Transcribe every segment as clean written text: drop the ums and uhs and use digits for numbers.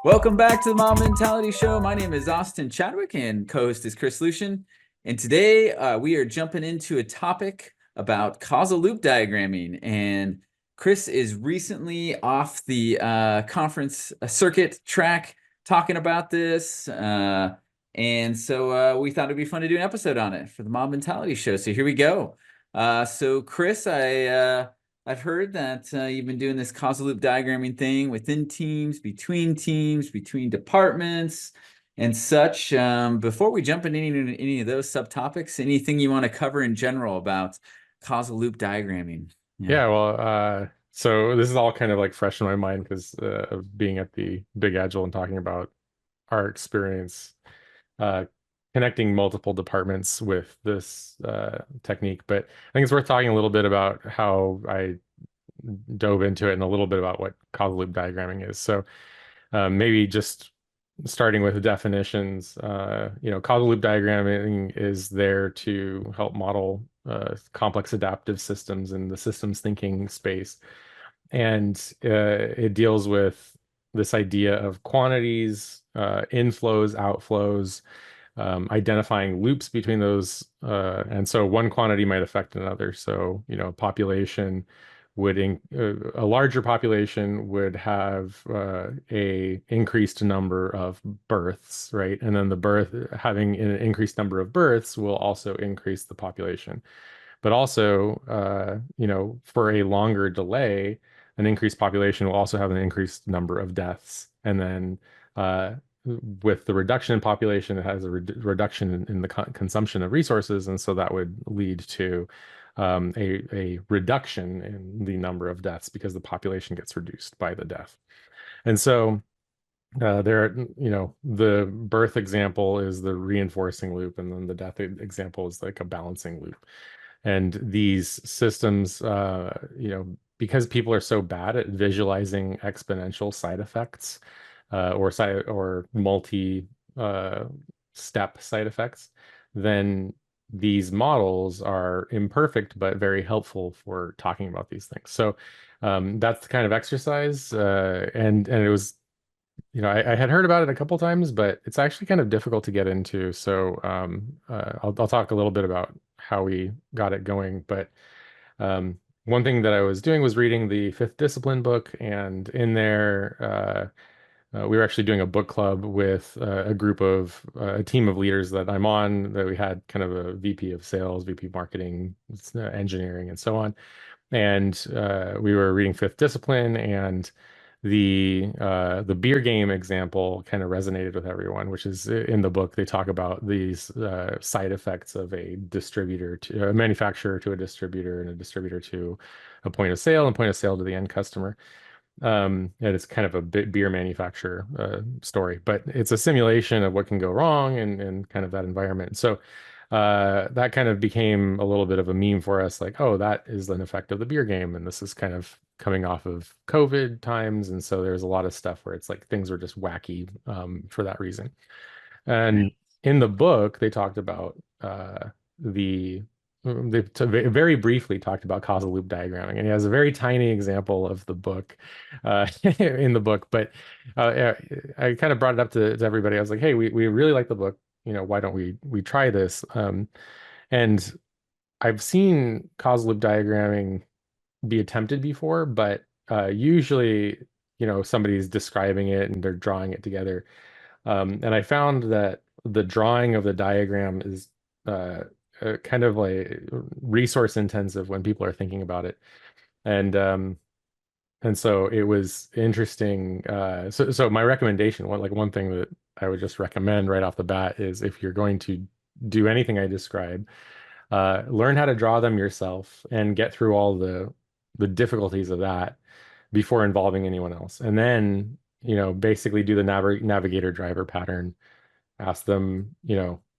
Welcome back to the Mom Mentality Show. My name is Austin Chadwick and co-host is Chris Lucian. And today we are jumping into a topic about causal loop diagramming. And Chris is recently off the conference circuit track talking about this. And so we thought it'd be fun to do an episode on it for the Mom Mentality Show. So here we go. So Chris, I've heard that you've been doing this causal loop diagramming thing within teams, between departments, and such. Before we jump into any of those subtopics, anything you want to cover in general about causal loop diagramming? Yeah, so this is all kind of like fresh in my mind because of being at the Big Agile and talking about our experience uh, connecting multiple departments with this technique. But I think it's worth talking a little bit about how I dove into it and a little bit about what causal loop diagramming is. So maybe just starting with the definitions, causal loop diagramming is there to help model complex adaptive systems in the systems thinking space. And it deals with this idea of quantities, inflows, outflows, identifying loops between those. And so one quantity might affect another. So, population would a larger population would have a increased number of births, right? And then the birth having an increased number of births will also increase the population. But also, for a longer delay, an increased population will also have an increased number of deaths. And then with the reduction in population, it has a reduction in the consumption of resources. And so that would lead to a reduction in the number of deaths because the population gets reduced by the death. And so the birth example is the reinforcing loop, and then the death example is like a balancing loop. And these systems, because people are so bad at visualizing exponential side effects or multi step side effects, then these models are imperfect but very helpful for talking about these things. So that's the kind of exercise, and it was, I had heard about it a couple times, but it's actually kind of difficult to get into. So I'll talk a little bit about how we got it going. But one thing that I was doing was reading the Fifth Discipline book, and in there, we were actually doing a book club with a team of leaders that I'm on, that we had kind of a VP of sales, VP marketing, engineering, and so on. And we were reading Fifth Discipline, and the beer game example kind of resonated with everyone, which is in the book. They talk about these side effects of a distributor to a manufacturer to a distributor, and a distributor to a point of sale, and point of sale to the end customer. And it's kind of a beer manufacturer story, but it's a simulation of what can go wrong and kind of that environment. So that kind of became a little bit of a meme for us, like, oh, that is an effect of the beer game. And this is kind of coming off of COVID times. And so there's a lot of stuff where it's like things were just wacky for that reason. And in the book, they talked about the very briefly talked about causal loop diagramming, and he has a very tiny example of the book in the book. But I kind of brought it up to everybody. I was like, hey, we really like the book. Why don't we try this? And I've seen causal loop diagramming be attempted before, but usually, somebody's describing it and they're drawing it together. And I found that the drawing of the diagram is kind of like resource intensive when people are thinking about it. And so it was interesting. So my recommendation, one thing that I would just recommend right off the bat is, if you're going to do anything I describe, learn how to draw them yourself and get through all the difficulties of that before involving anyone else. And then, basically do the navigator driver pattern. Ask them,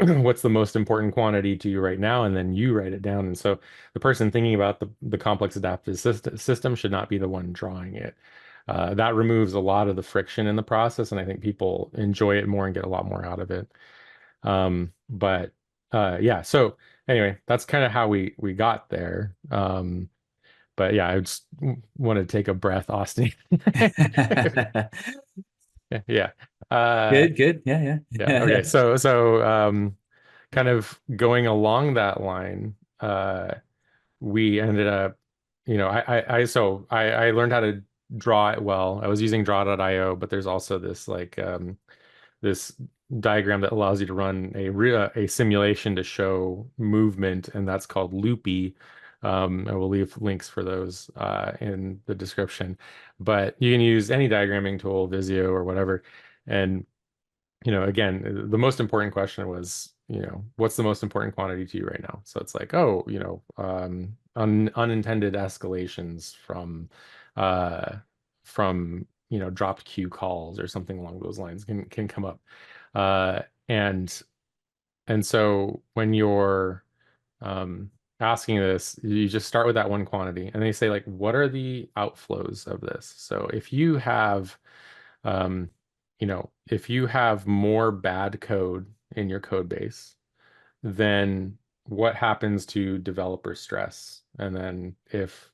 what's the most important quantity to you right now, and then you write it down. And so the person thinking about the complex adaptive system should not be the one drawing it. That removes a lot of the friction in the process, and I think people enjoy it more and get a lot more out of it. But yeah, so anyway, that's kind of how we got there. But yeah, I just want to take a breath, Austin. Yeah. Uh, Good. Yeah, yeah. Okay. yeah. So kind of going along that line, we ended up, I learned how to draw it well. I was using draw.io, but there's also this this diagram that allows you to run a simulation to show movement, and that's called Loopy. I will leave links for those in the description. But you can use any diagramming tool, Visio or whatever. And again, the most important question was, what's the most important quantity to you right now? So it's like, oh, unintended escalations from dropped queue calls or something along those lines can come up. Uh, and and so when you're um, asking this, you just start with that one quantity, and then you say like, what are the outflows of this? So um, if you have more bad code in your code base, then what happens to developer stress? And then if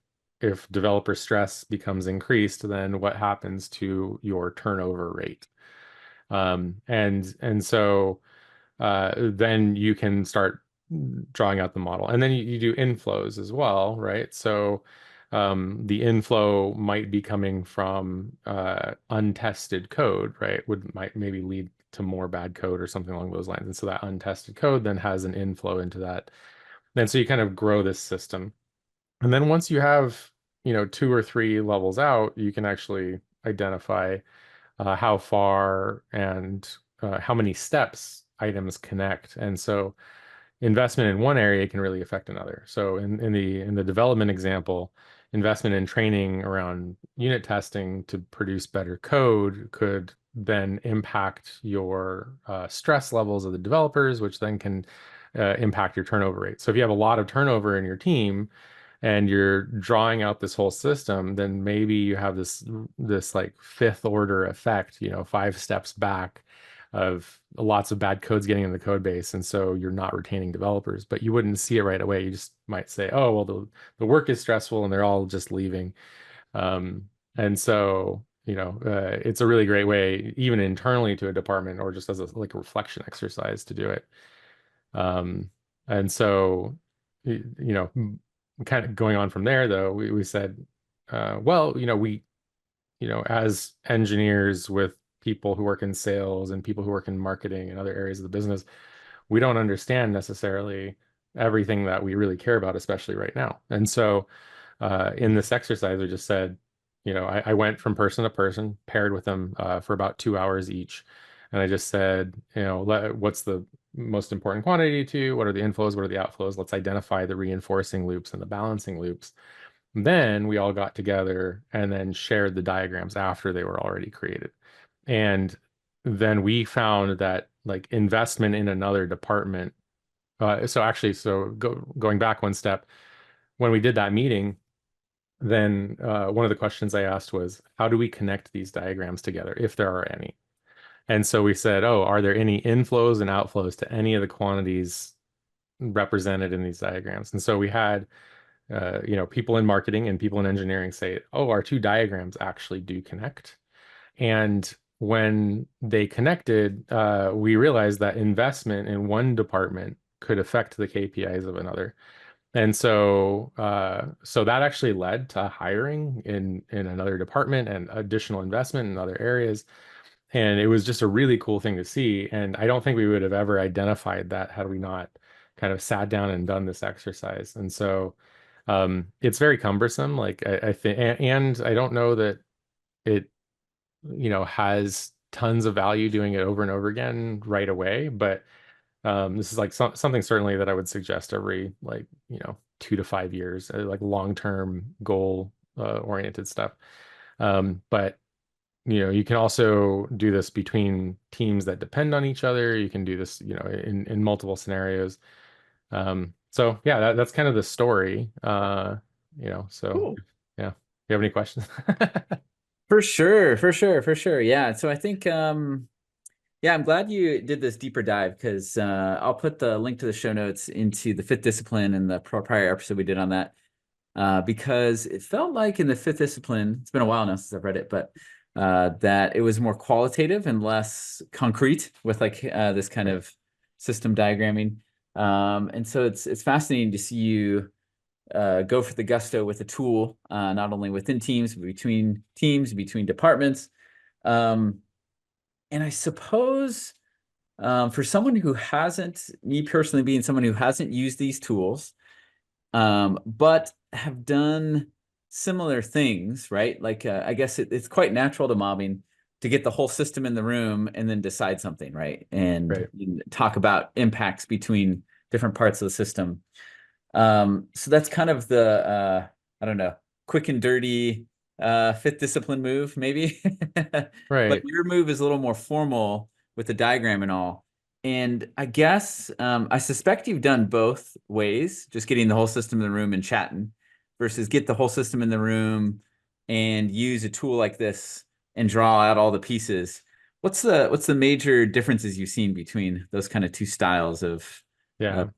developer stress becomes increased, then what happens to your turnover rate? And so then you can start drawing out the model. And then you do inflows as well, right? So the inflow might be coming from untested code, right? Might maybe lead to more bad code or something along those lines. And so that untested code then has an inflow into that. And so you kind of grow this system. And then once you have, two or three levels out, you can actually identify how far and how many steps items connect. And so investment in one area can really affect another. So in the development example, investment in training around unit testing to produce better code could then impact your stress levels of the developers, which then can impact your turnover rate. So if you have a lot of turnover in your team, and you're drawing out this whole system, then maybe you have this like fifth order effect, 5 steps back of lots of bad codes getting in the code base. And so you're not retaining developers, but you wouldn't see it right away. You just might say, oh, well, the work is stressful and they're all just leaving. And so, it's a really great way, even internally to a department or just as like a reflection exercise to do it. Um, and so, kind of going on from there, though, we said, well, as engineers with people who work in sales and people who work in marketing and other areas of the business, we don't understand necessarily everything that we really care about, especially right now. And so, in this exercise, we just said, I went from person to person, paired with them for about 2 hours each. And I just said, what's the most important quantity to you? What are the inflows? What are the outflows? Let's identify the reinforcing loops and the balancing loops. Then we all got together and then shared the diagrams after they were already created. And then we found that like investment in another department. Going back one step, when we did that meeting, then one of the questions I asked was, how do we connect these diagrams together, if there are any? And so we said, oh, are there any inflows and outflows to any of the quantities represented in these diagrams? And so we had, people in marketing and people in engineering say, oh, our two diagrams actually do connect. And when they connected, we realized that investment in one department could affect the KPIs of another. And so that actually led to hiring in another department and additional investment in other areas. And it was just a really cool thing to see. And I don't think we would have ever identified that had we not kind of sat down and done this exercise. And so it's very cumbersome. Like I think, and I don't know that it, has tons of value doing it over and over again right away. But this is like something certainly that I would suggest every like, 2 to 5 years, like long-term goal oriented stuff. But you can also do this between teams that depend on each other. You can do this, in multiple scenarios. So yeah, that's kind of the story. So Cool. yeah. You have any questions? For sure. Yeah. So I think yeah, I'm glad you did this deeper dive because I'll put the link to the show notes into the fifth discipline and the prior episode we did on that. Because it felt like in the fifth discipline, it's been a while now since I've read it, but that it was more qualitative and less concrete with like this kind Right. of system diagramming. And so it's fascinating to see you go for the gusto with a tool, not only within teams, but between teams, between departments. Um, and I suppose for someone who hasn't, me personally being someone who hasn't used these tools, but have done similar things, right? Like I guess it's quite natural to mobbing to get the whole system in the room and then decide something, right? And Right. talk about impacts between different parts of the system. So that's kind of the I don't know, quick and dirty fifth discipline move, maybe. But Right. your move is a little more formal with the diagram and all. And I guess I suspect you've done both ways, just getting the whole system in the room and chatting versus get the whole system in the room and use a tool like this and draw out all the pieces. What's the major differences you've seen between those kind of two styles of Yeah.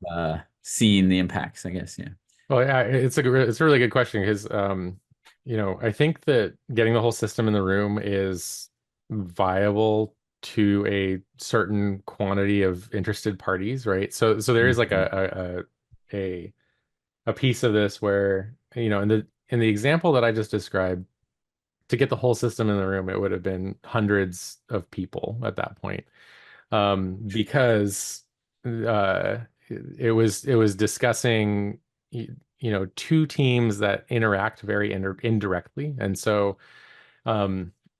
seeing the impacts, I guess. Yeah. Well, yeah, it's a really good question because I think that getting the whole system in the room is viable to a certain quantity of interested parties, right? So there is like Mhm. a piece of this where, in the example that I just described, to get the whole system in the room, it would have been hundreds of people at that point. Because it was discussing two teams that interact very indirectly, and so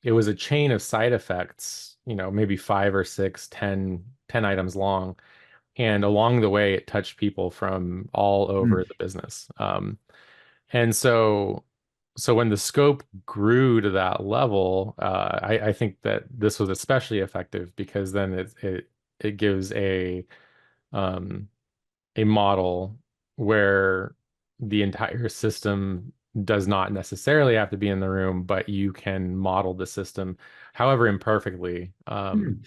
it was a chain of side effects, maybe five or six, 10 items long, and along the way it touched people from all over Mm. the business. And so when the scope grew to that level, I think that this was especially effective because then it gives um, a model where the entire system does not necessarily have to be in the room, but you can model the system, however imperfectly. Mm.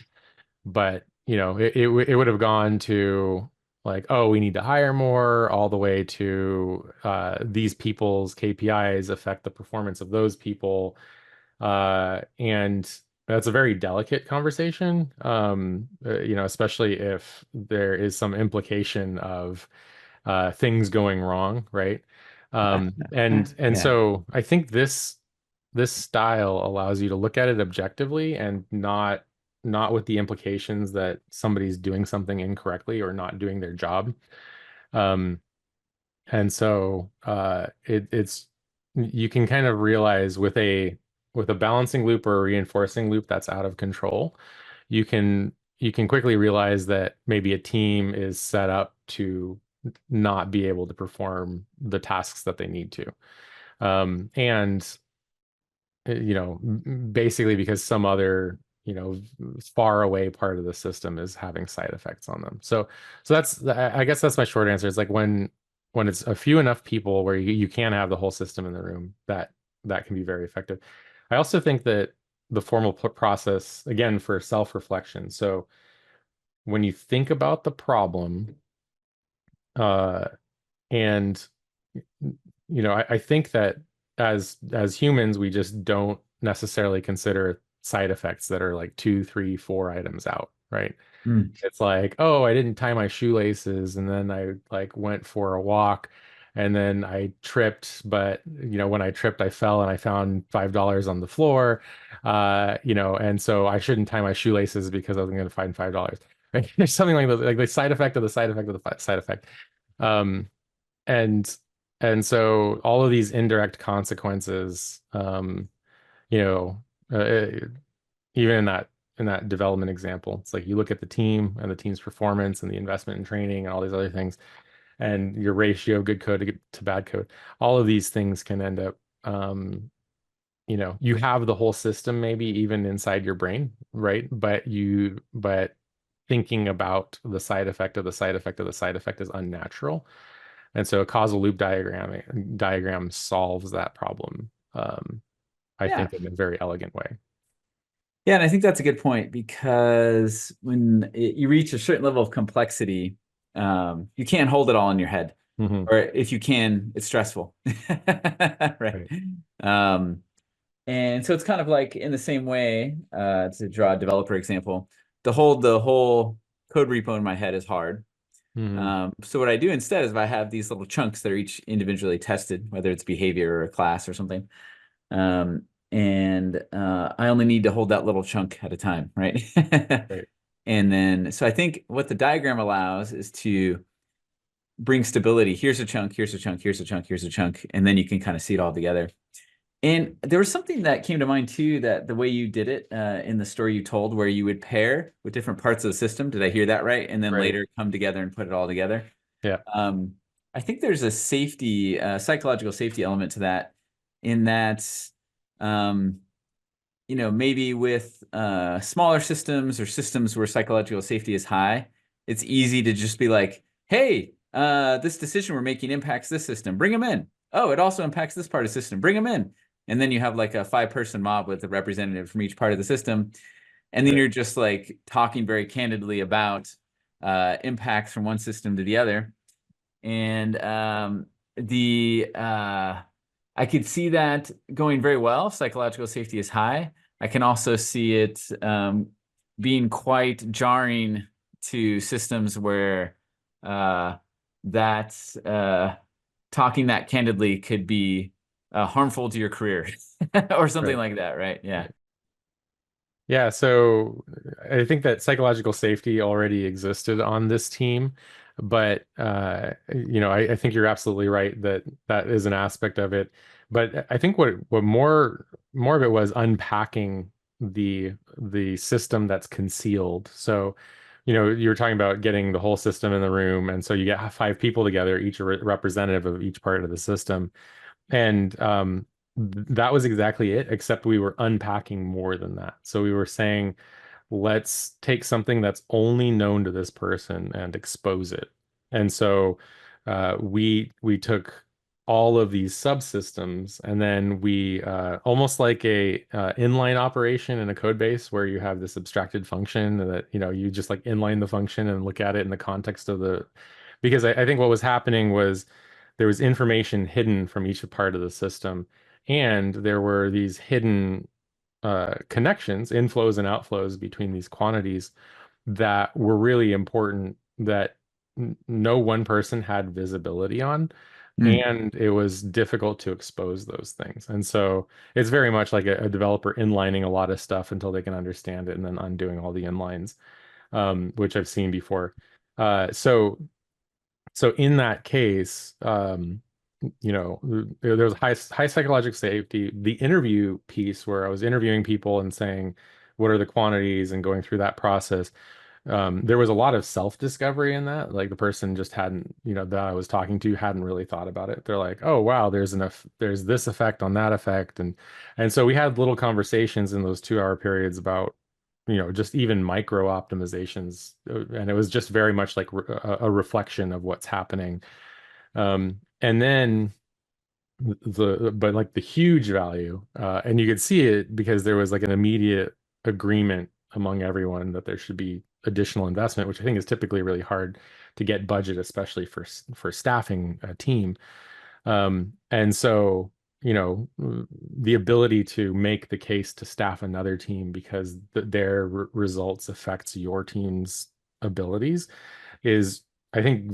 But it would have gone to like, oh, we need to hire more, all the way to these people's KPIs affect the performance of those people, and that's a very delicate conversation, especially if there is some implication of things going wrong, right? And Yeah. so I think this style allows you to look at it objectively and not with the implications that somebody's doing something incorrectly or not doing their job. Um, and so it's you can kind of realize with a balancing loop or a reinforcing loop that's out of control, you can quickly realize that maybe a team is set up to not be able to perform the tasks that they need to. And basically because some other, far away part of the system is having side effects on them. So I guess that's my short answer. It's like when it's a few enough people where you can have the whole system in the room, that can be very effective. I also think that the formal process, again, for self-reflection. So when you think about the problem, uh, and I think that as humans, we just don't necessarily consider side effects that are like two, three, four items out, right? Mm. It's like, oh, I didn't tie my shoelaces, and then I like went for a walk, and then I tripped, but when I tripped, I fell and I found $5 on the floor, and so I shouldn't tie my shoelaces because I was going to find $5, right? There's something like that, like the side effect of the side effect of the side effect. Um, and and so all of these indirect consequences, you know, uh, even in that development example, it's like you look at the team and the team's performance and the investment in training and all these other things, and your ratio of good code to bad code. All of these things can end up, you have the whole system maybe even inside your brain, right? But thinking about the side effect of the side effect of the side effect is unnatural. And so a causal loop diagram solves that problem, I Yeah. think, in a very elegant way. Yeah, and I think that's a good point because when you reach a certain level of complexity, you can't hold it all in your head, Hmm. or if you can, it's stressful, right? Right. Um, And so it's kind of like in the same way, to draw a developer example, the whole code repo in my head is hard. Mhm. So what I do instead is if I have these little chunks that are each individually tested, whether it's behavior or a class or something, and I only need to hold that little chunk at a time, right? Right. And then, so I think what the diagram allows is to bring stability. Here's a chunk, here's a chunk, here's a chunk, here's a chunk, and then you can kind of see it all together. And there was something that came to mind too, that the way you did it in the story you told, where you would pair with different parts of the system. Did I hear that right? And then Right. later come together and put it all together. Yeah. Um, I think there's a safety, psychological safety element to that, in that, um, maybe with smaller systems or systems where psychological safety is high, it's easy to just be like, hey, this decision we're making impacts this system. Bring them in. Oh, it also impacts this part of the system. Bring them in. And then you have like a 5-person mob with a representative from each part of the system. And then Right. you're just like talking very candidly about impacts from one system to the other. And the I could see that going very well if psychological safety is high. I can also see it being quite jarring to systems where that talking that candidly could be harmful to your career or something Right. like that, right? Yeah. Right. Yeah, so I think that psychological safety already existed on this team, but I think you're absolutely right that that is an aspect of it. But I think what more of it was unpacking the system that's concealed. So, you were talking about getting the whole system in the room, and so you get 5 people together, each a representative of each part of the system. And that was exactly it, except we were unpacking more than that. So we were saying, let's take something that's only known to this person and expose it. And so we took all of these subsystems, and then we almost like a inline operation in a code base where you have this abstracted function that you just like inline the function and look at it in the context of the, because I think what was happening was there was information hidden from each part of the system, and there were these hidden connections, inflows and outflows between these quantities that were really important that no one person had visibility on. Mm. And it was difficult to expose those things. And so it's very much like a developer inlining a lot of stuff until they can understand it and then undoing all the inlines, which I've seen before. So in that case, there was high psychological safety. The interview piece where I was interviewing people and saying, what are the quantities and going through that process. There was a lot of self-discovery in that. Like the person just hadn't, that I was talking to hadn't really thought about it. They're like, oh wow, there's this effect on that effect. And so we had little conversations in those 2-hour periods about just even micro optimizations. And it was just very much like a reflection of what's happening. And then but like the huge value, and you could see it because there was like an immediate agreement among everyone that there should be additional investment, which I think is typically really hard to get budget, especially for staffing a team. And so, the ability to make the case to staff another team because their results affects your team's abilities is, I think,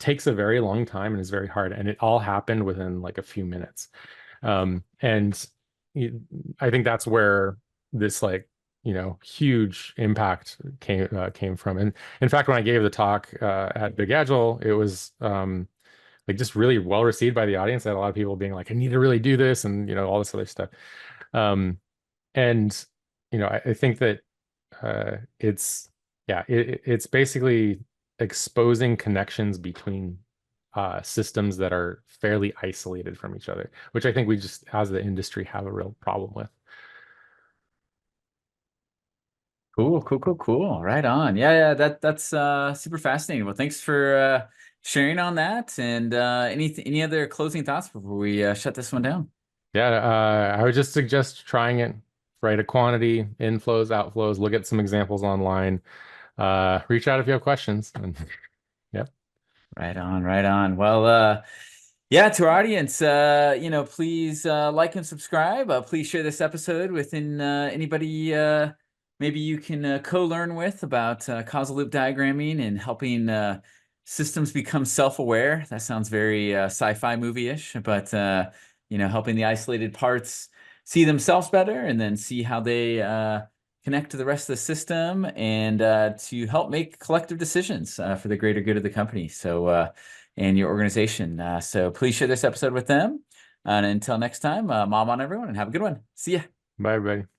takes a very long time and is very hard. And it all happened within like a few minutes. And I think that's where this like, huge impact came from. And in fact, when I gave the talk at Big Agile, it was like just really well received by the audience. I had a lot of people being like, I need to really do this, and all this other stuff. Um, and I think that it's yeah, it's basically exposing connections between systems that are fairly isolated from each other, which I think we just, as the industry, have a real problem with. Cool, cool, cool, cool. Right on. Yeah, yeah, that's super fascinating. Well, thanks for sharing on that. And any other closing thoughts before we shut this one down? Yeah, I would just suggest trying it. Write a quantity, inflows, outflows, look at some examples online. Reach out if you have questions. And, yep. Right on, right on. Well, Yeah, to our audience, please like and subscribe. Please share this episode with anybody maybe you can co-learn with about causal loop diagramming and helping systems become self-aware. That sounds very sci-fi movie-ish, but helping the isolated parts see themselves better and then see how they connect to the rest of the system and to help make collective decisions for the greater good of the company. And your organization. So please share this episode with them. And until next time, mom on everyone and have a good one. See ya. Bye, everybody.